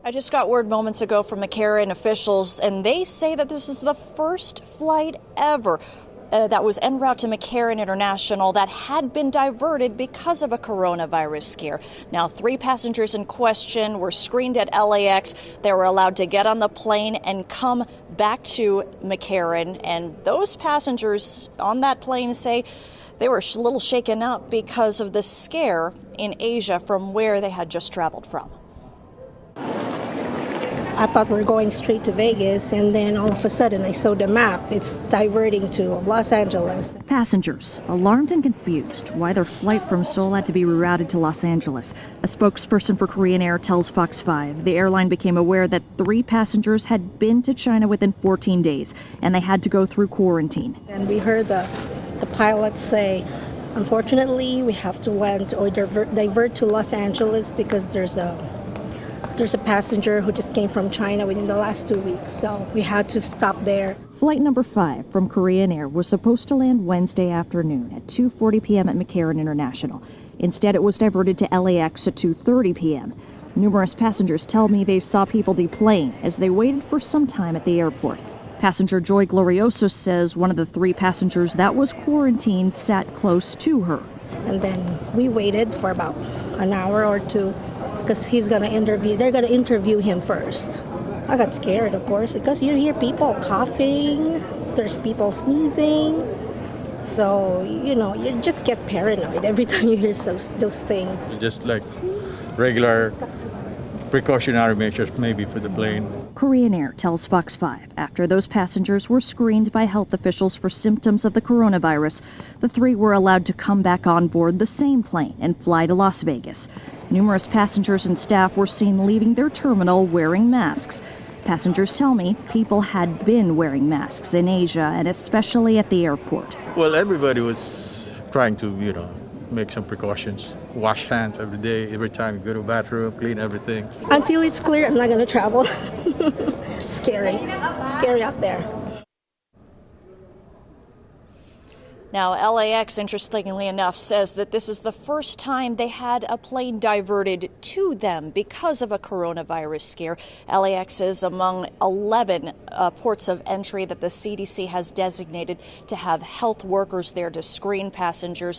I just got word moments ago from McCarran officials, and they say that this is the first flight ever that was en route to McCarran International that had been diverted because of a coronavirus scare. Now, 3 passengers in question were screened at LAX. They were allowed to get on the plane and come back to McCarran. And those passengers on that plane say they were a little shaken up because of the scare in Asia from where they had just traveled from. I thought we were going straight to Vegas, and then all of a sudden I saw the map. It's diverting to Los Angeles. Passengers, alarmed and confused why their flight from Seoul had to be rerouted to Los Angeles. A spokesperson for Korean Air tells Fox 5 the airline became aware that 3 passengers had been to China within 14 days, and they had to go through quarantine. And we heard the pilots say, unfortunately, we have to land or divert to Los Angeles because there's a passenger who just came from China within the last 2 weeks, so we had to stop there. Flight number 5 from Korean Air was supposed to land Wednesday afternoon at 2:40 p.m. at McCarran International. Instead, it was diverted to LAX at 2:30 p.m. Numerous passengers tell me they saw people deplane as they waited for some time at the airport. Passenger Joy Glorioso says one of the 3 passengers that was quarantined sat close to her. And then we waited for about an hour or 2 because they're going to interview him first. I got scared, of course, because you hear people coughing, there's people sneezing. So, you just get paranoid every time you hear those things. Just like regular precautionary measures maybe for the plane. Korean Air tells Fox 5 after those passengers were screened by health officials for symptoms of the coronavirus, the 3 were allowed to come back on board the same plane and fly to Las Vegas. Numerous passengers and staff were seen leaving their terminal wearing masks. Passengers tell me people had been wearing masks in Asia and especially at the airport. Well, everybody was trying to, make some precautions. Wash hands every day, every time you go to the bathroom, clean everything. Until it's clear, I'm not going to travel. Scary out there. Now, LAX, interestingly enough, says that this is the first time they had a plane diverted to them because of a coronavirus scare. LAX is among 11 ports of entry that the CDC has designated to have health workers there to screen passengers.